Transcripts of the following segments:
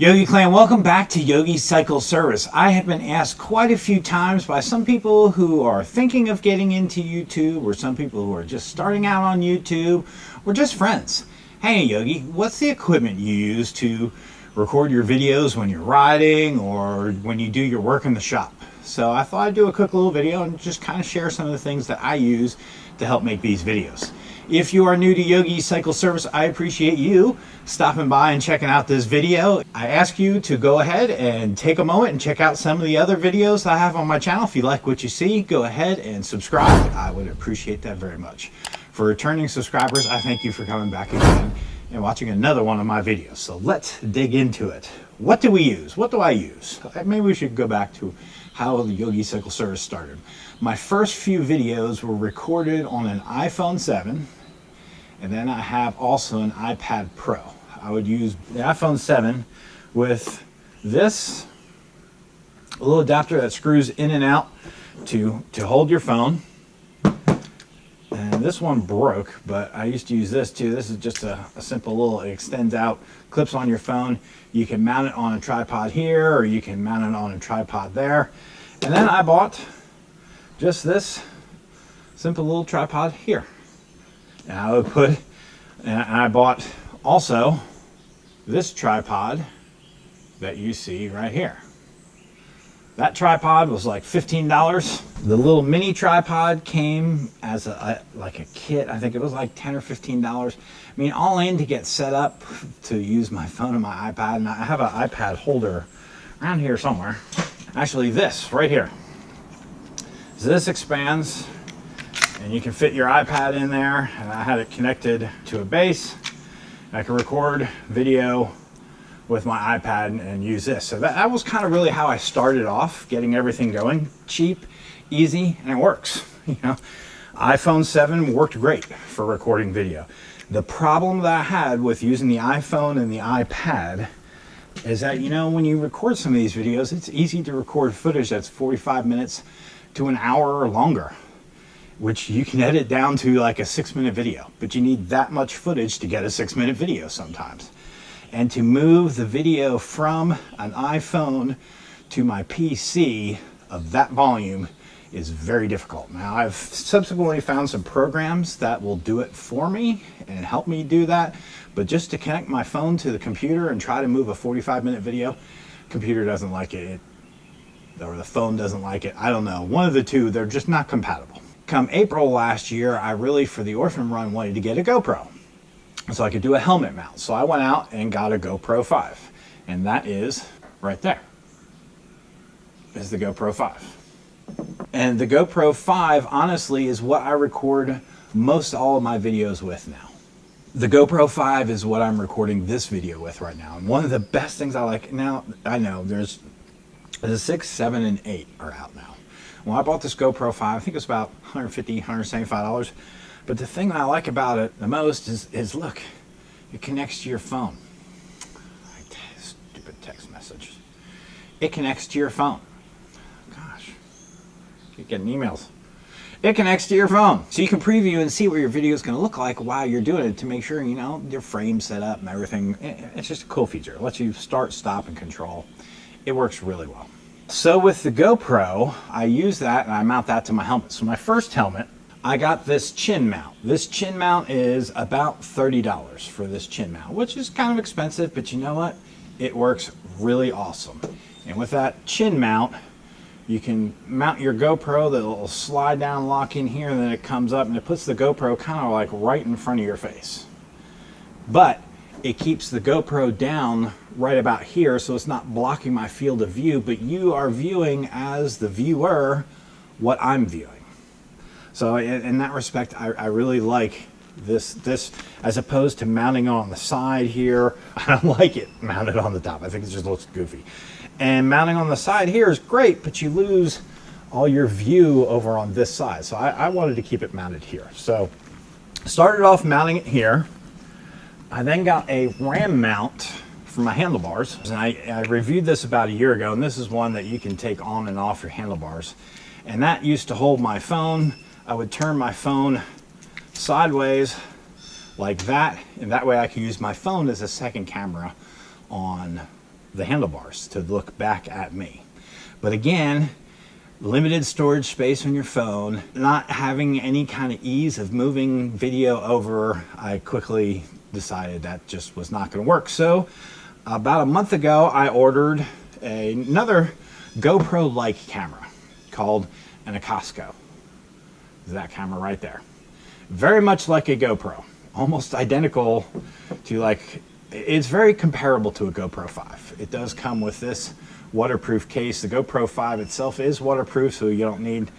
Yogi Clan, welcome back to Yogi Cycle Service. I have been asked quite a few times by some people who are thinking of getting into YouTube, or some people who are just starting out on YouTube, or just friends. Hey Yogi, what's the equipment you use to record your videos when you're riding or when you do your work in the shop? So I thought I'd do a quick little video and just kind of share some of the things that I use to help make these videos. If you are new to Yogi Cycle Service, I appreciate you stopping by and checking out this video. I ask you to go ahead and take a moment and check out some of the other videos I have on my channel. If you like what you see, go ahead and subscribe. I would appreciate that very much. For returning subscribers, I thank you for coming back again and watching another one of my videos. So let's dig into it. What do we use? What do I use? Maybe we should go back to how the Yogi Cycle Service started. My first few videos were recorded on an iPhone 7, and then I have also an iPad Pro. I would use the iPhone 7 with this little adapter that screws in and out to hold your phone. And this one broke, but I used to use this too. This is just a simple little, it extends out, clips on your phone. You can mount it on a tripod here, or you can mount it on a tripod there. And then I bought just this simple little tripod here. And I bought also this tripod that you see right here. That tripod was like $15. The little mini tripod came as like a kit. I think it was like $10 or $15. I mean, all in to get set up to use my phone and my iPad. And I have an iPad holder around here somewhere. Actually, this right here. So this expands, and you can fit your iPad in there. And I had it connected to a base. I can record video with my iPad and use this. So that was kind of really how I started off, getting everything going. Cheap, easy, and it works. You know, iPhone 7 worked great for recording video. The problem that I had with using the iPhone and the iPad is that, you know, when you record some of these videos, it's easy to record footage that's 45 minutes to an hour or longer, which you can edit down to like a 6-minute video, but you need that much footage to get a 6-minute video sometimes. And to move the video from an iPhone to my PC of that volume is very difficult. Now, I've subsequently found some programs that will do it for me and help me do that, but just to connect my phone to the computer and try to move a 45-minute video, computer doesn't like it, or the phone doesn't like it. I don't know. One of the two, they're just not compatible. Come April last year, I really, for the Orphan Run, wanted to get a GoPro so I could do a helmet mount. So I went out and got a GoPro 5, and that is right there. Is the GoPro 5. And the GoPro 5, honestly, is what I record most all of my videos with now. The GoPro 5 is what I'm recording this video with right now. And one of the best things I like, now, I know there's the 6, 7, and 8 are out now. When I bought this GoPro 5, I think it was about $150, $175. But the thing that I like about it the most is look, it connects to your phone. Stupid text message. It connects to your phone. Gosh, keep getting emails. It connects to your phone. So you can preview and see what your video is going to look like while you're doing it to make sure, you know, your frame's set up and everything. It's just a cool feature. It lets you start, stop, and control. It works really well. So with the GoPro, I use that and I mount that to my helmet. So my first helmet, I got this chin mount. This chin mount is about $30 for this chin mount, which is kind of expensive, but you know what? It works really awesome. And with that chin mount, you can mount your GoPro that will slide down, lock in here, and then it comes up and it puts the GoPro kind of like right in front of your face. But it keeps the GoPro down right about here, so it's not blocking my field of view, but you are viewing as the viewer what I'm viewing. So in that respect, I really like this as opposed to mounting on the side here. I don't like it mounted on the top. I think it just looks goofy. And mounting on the side here is great, but you lose all your view over on this side. So I wanted to keep it mounted here. So started off mounting it here. I then got a RAM mount for my handlebars. And I reviewed this about a year ago, and this is one that you can take on and off your handlebars. And that used to hold my phone. I would turn my phone sideways like that, and that way I can use my phone as a second camera on the handlebars to look back at me. But again, limited storage space on your phone, not having any kind of ease of moving video over, I quickly decided that just was not going to work. So about a month ago, I ordered another GoPro-like camera called an Acasco. That camera right there. Very much like a GoPro, almost identical to, like, it's very comparable to a GoPro 5. It does come with this waterproof case. The GoPro 5 itself is waterproof, so you don't need,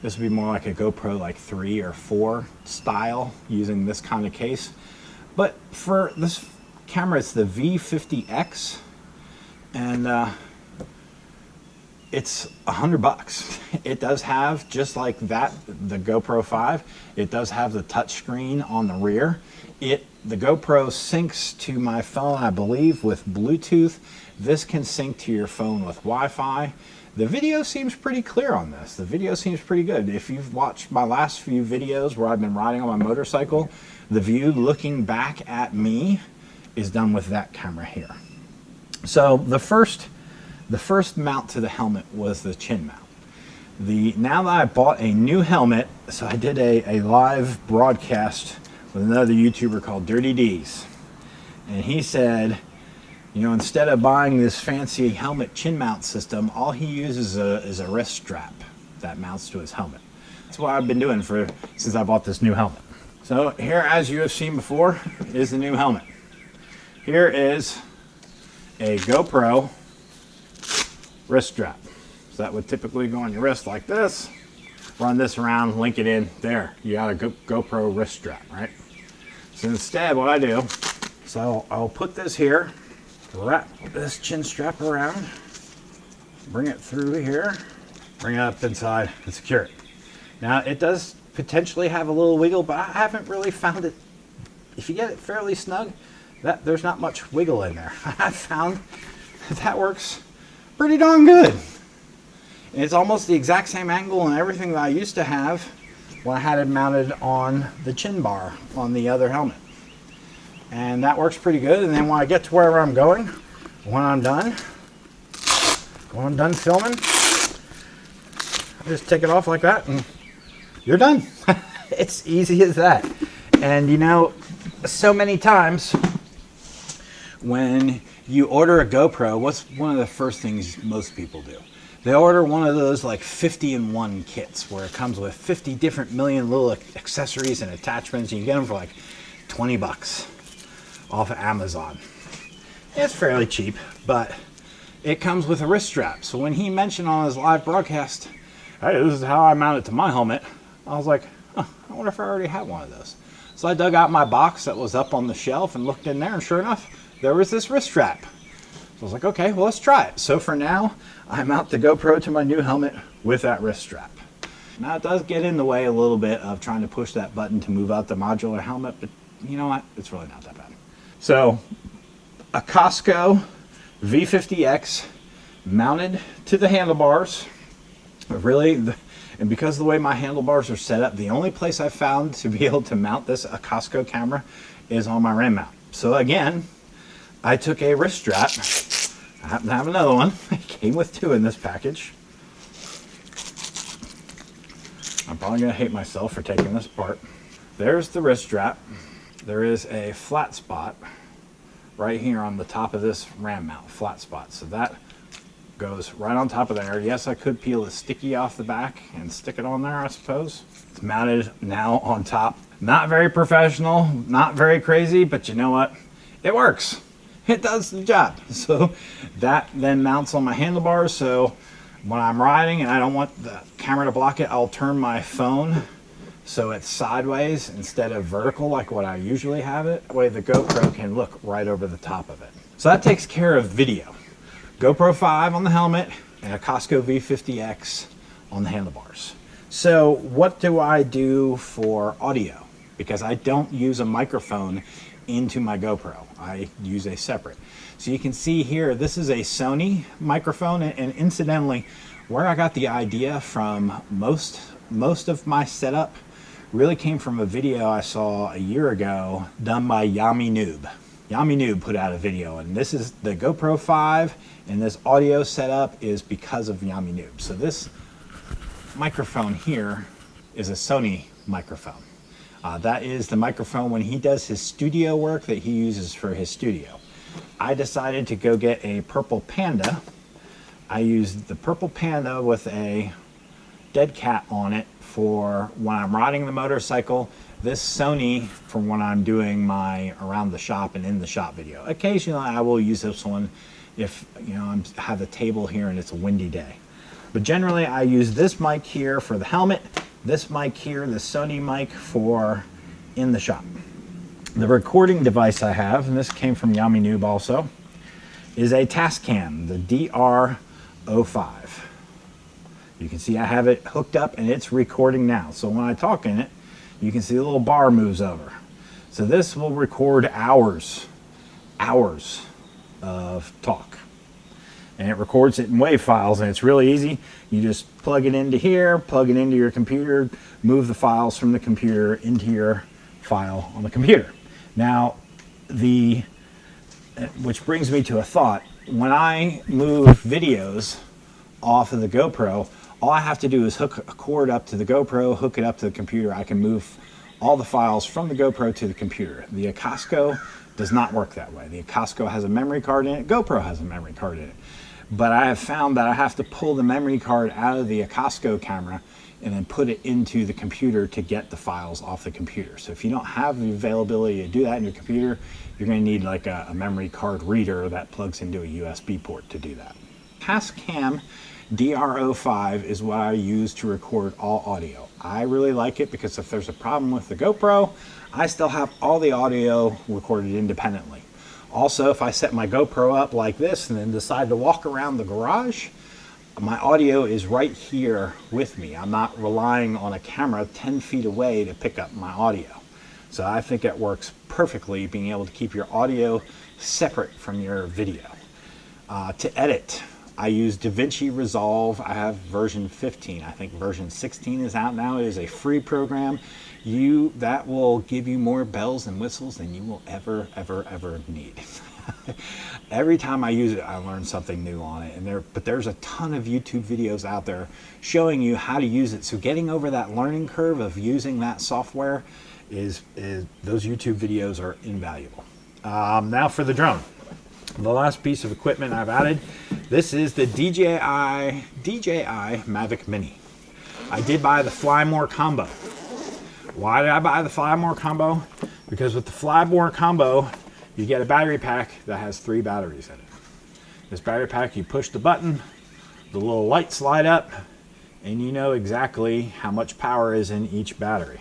this would be more like a GoPro like 3 or 4 style using this kind of case. But for this camera, it's the V50X, and it's $100. It does have, just like that, the GoPro 5, it does have the touch screen on the rear. The GoPro syncs to my phone, I believe, with Bluetooth. This can sync to your phone with Wi-Fi. The video seems pretty clear on this. The video seems pretty good. If you've watched my last few videos where I've been riding on my motorcycle, the view looking back at me is done with that camera here. So the first mount to the helmet was the chin mount. Now that I bought a new helmet, so I did a live broadcast with another YouTuber called Dirty D's, and he said, you know, instead of buying this fancy helmet chin mount system, all he uses is a wrist strap that mounts to his helmet. That's what I've been doing since I bought this new helmet. So here, as you have seen before, is the new helmet. Here is a GoPro wrist strap. So that would typically go on your wrist like this. Run this around, link it in. There, you got a GoPro wrist strap, right? So instead, what I do, so I'll put this here, wrap this chin strap around, bring it through here, bring it up inside, and secure it. Now, it does potentially have a little wiggle, but I haven't really found it. If you get it fairly snug, there's not much wiggle in there. I found that works pretty darn good. And it's almost the exact same angle and everything that I used to have when I had it mounted on the chin bar on the other helmet. And that works pretty good. And then when I get to wherever I'm going, when I'm done filming, I just take it off like that and you're done. It's easy as that. And you know, so many times when you order a GoPro, what's one of the first things most people do? They order one of those like 50-in-1 kits where it comes with 50 different million little accessories and attachments, and you get them for like 20 bucks off of Amazon. It's fairly cheap, but it comes with a wrist strap. So when he mentioned on his live broadcast, hey, this is how I mount it to my helmet, I was like, huh, I wonder if I already have one of those. So I dug out my box that was up on the shelf and looked in there, and sure enough, there was this wrist strap. So I was like, okay, well, let's try it. So for now, I mount the GoPro to my new helmet with that wrist strap. Now it does get in the way a little bit of trying to push that button to move out the modular helmet, but you know what? It's really not that bad. So a Costco V50X mounted to the handlebars. And because of the way my handlebars are set up, the only place I've found to be able to mount this Acasco camera is on my rim mount. So again, I took a wrist strap. I happen to have another one. It came with 2 in this package. I'm probably going to hate myself for taking this apart. There's the wrist strap. There is a flat spot right here on the top of this ram mount, flat spot. So that goes right on top of there. Yes, I could peel the sticky off the back and stick it on there, I suppose. It's mounted now on top. Not very professional, not very crazy, but you know what? It works. It does the job. So that then mounts on my handlebars. So when I'm riding and I don't want the camera to block it, I'll turn my phone so it's sideways instead of vertical like what I usually have it. That way the GoPro can look right over the top of it. So that takes care of video. GoPro 5 on the helmet and a Costco V50X on the handlebars. So what do I do for audio? Because I don't use a microphone into my GoPro. I use a separate. So you can see here, this is a Sony microphone, and incidentally, where I got the idea from most of my setup really came from a video I saw a year ago done by Yami Noob. Yami Noob put out a video, and this is the GoPro 5, and this audio setup is because of Yami Noob. So this microphone here is a Sony microphone. That is the microphone when he does his studio work that he uses for his studio. I decided to go get a Purple Panda. I used the Purple Panda with a dead cat on it for when I'm riding the motorcycle. This Sony for when I'm doing my around the shop and in the shop video. Occasionally I will use this one if I have a table here and it's a windy day. But generally I use this mic here for the helmet, this mic here, the Sony mic for in the shop. The recording device I have, and this came from Yami Noob also, is a Tascam, the DR05. You can see I have it hooked up and it's recording now. So when I talk in it, you can see the little bar moves over. So this will record hours of talk. And it records it in WAV files, and it's really easy. You just plug it into here, plug it into your computer, move the files from the computer into your file on the computer. Now, which brings me to a thought. When I move videos off of the GoPro, all I have to do is hook a cord up to the GoPro, hook it up to the computer. I can move all the files from the GoPro to the computer. The Acasco does not work that way. The Acasco has a memory card in it. GoPro has a memory card in it. But I have found that I have to pull the memory card out of the Acasco camera and then put it into the computer to get the files off the computer. So if you don't have the availability to do that in your computer, you're going to need like a memory card reader that plugs into a USB port to do that. Tascam DR05 is what I use to record all audio. I really like it because if there's a problem with the GoPro, I still have all the audio recorded independently. Also, if I set my GoPro up like this and then decide to walk around the garage, my audio is right here with me. I'm not relying on a camera 10 feet away to pick up my audio. So I think it works perfectly, being able to keep your audio separate from your video. To edit, I use DaVinci Resolve. I have version 15. I think version 16 is out now. It is a free program. That will give you more bells and whistles than you will ever need. Every time I use it, I learn something new on it. But there's a ton of YouTube videos out there showing you how to use it. So getting over that learning curve of using that software those YouTube videos are invaluable. Now for the drone. The last piece of equipment I've added, this is the DJI Mavic Mini. I did buy the Fly More combo. Why did I buy the Fly More combo? Because with the Fly More combo, you get a battery pack that has 3 batteries in it. This battery pack, you push the button, the little lights light up, and you know exactly how much power is in each battery.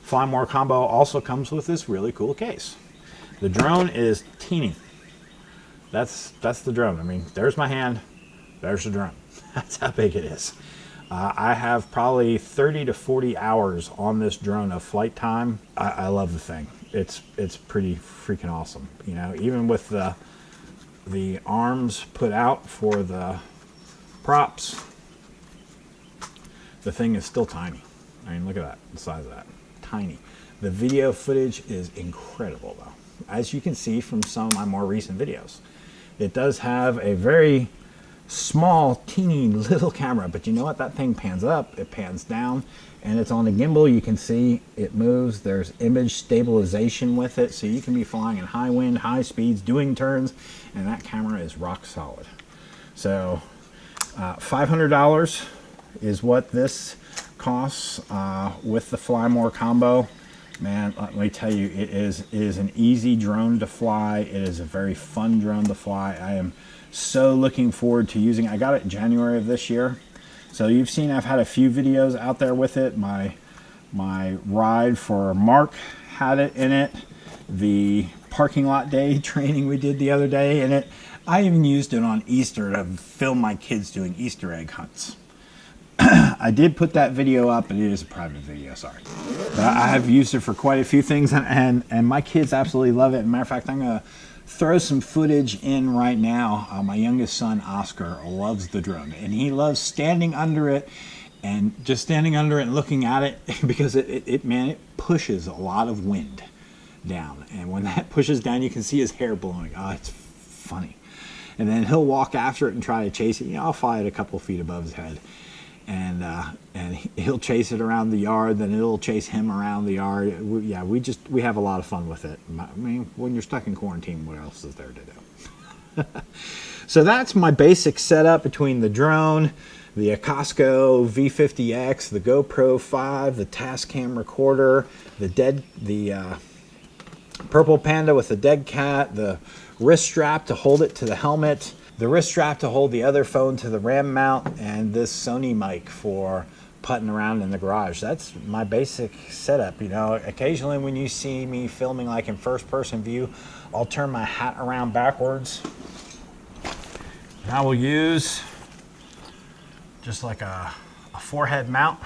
Fly More combo also comes with this really cool case. The drone is teeny. That's the drone. I mean, there's my hand, there's the drone. That's how big it is. I have probably 30 to 40 hours on this drone of flight time. I love the thing. It's pretty freaking awesome. You know, even with the arms put out for the props, the thing is still tiny. I mean, look at that, the size of that, tiny. The video footage is incredible though, as you can see from some of my more recent videos. It does have a very small, teeny little camera, but you know what? That thing pans up, it pans down, and it's on a gimbal. You can see it moves. There's image stabilization with it, so you can be flying in high wind, high speeds, doing turns, and that camera is rock solid. So $500 is what this costs with the Fly More combo. Man, let me tell you, it is an easy drone to fly. It is a very fun drone to fly. I am so looking forward to using it. I got it in January of this year. So you've seen I've had a few videos out there with it. My ride for Mark had it in it. The parking lot day training we did the other day in it. I even used it on Easter to film my kids doing Easter egg hunts. I did put that video up, but it is a private video, sorry. But I have used it for quite a few things, and my kids absolutely love it. As a matter of fact, I'm going to throw some footage in right now. My youngest son, Oscar, loves the drone, and he loves standing under it and just standing under it and looking at it because it pushes a lot of wind. down. And when that pushes down, you can see his hair blowing. Oh, it's funny. And then he'll walk after it and try to chase it. You know, I'll fly it a couple feet above his head. And he'll chase it around the yard, then it'll chase him around the yard. We have a lot of fun with it. I mean, when you're stuck in quarantine, what else is there to do? So that's my basic setup between the drone, the Costco V50X, the GoPro 5, the Tascam recorder, the Purple Panda with the dead cat, the wrist strap to hold it to the helmet, the wrist strap to hold the other phone to the RAM mount, and this Sony mic for putting around in the garage. That's my basic setup. You know, occasionally when you see me filming like in first person view, I'll turn my hat around backwards. And I will use just like a forehead mount.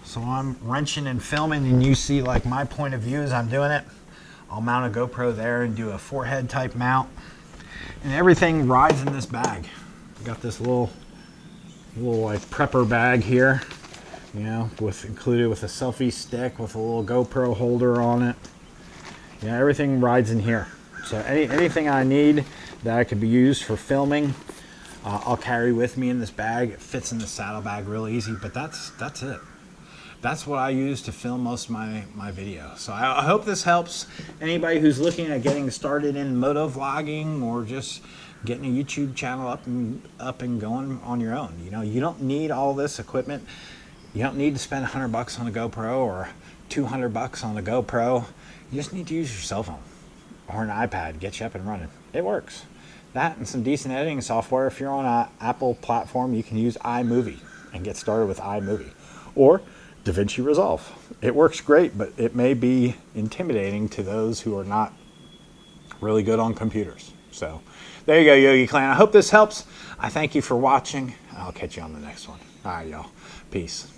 So I'm wrenching and filming and you see like my point of view as I'm doing it. I'll mount a GoPro there and do a forehead type mount. And everything rides in this bag. I got this little like prepper bag here, you know, included with a selfie stick with a little GoPro holder on it. Yeah, everything rides in here. So anything I need that I could be used for filming, I'll carry with me in this bag. It fits in the saddlebag real easy, but that's it. That's what I use to film most of my video. So I hope this helps anybody who's looking at getting started in moto vlogging or just getting a YouTube channel up and going on your own. You know, you don't need all this equipment. You don't need to spend $100 on a GoPro or $200 on a GoPro. You just need to use your cell phone or an iPad, get you up and running. It works. That and some decent editing software. If you're on an Apple platform, you can use iMovie and get started with iMovie. Or DaVinci Resolve. It works great, but it may be intimidating to those who are not really good on computers. So there you go, Yogi Clan. I hope this helps. I thank you for watching. I'll catch you on the next one. All right, y'all. Peace.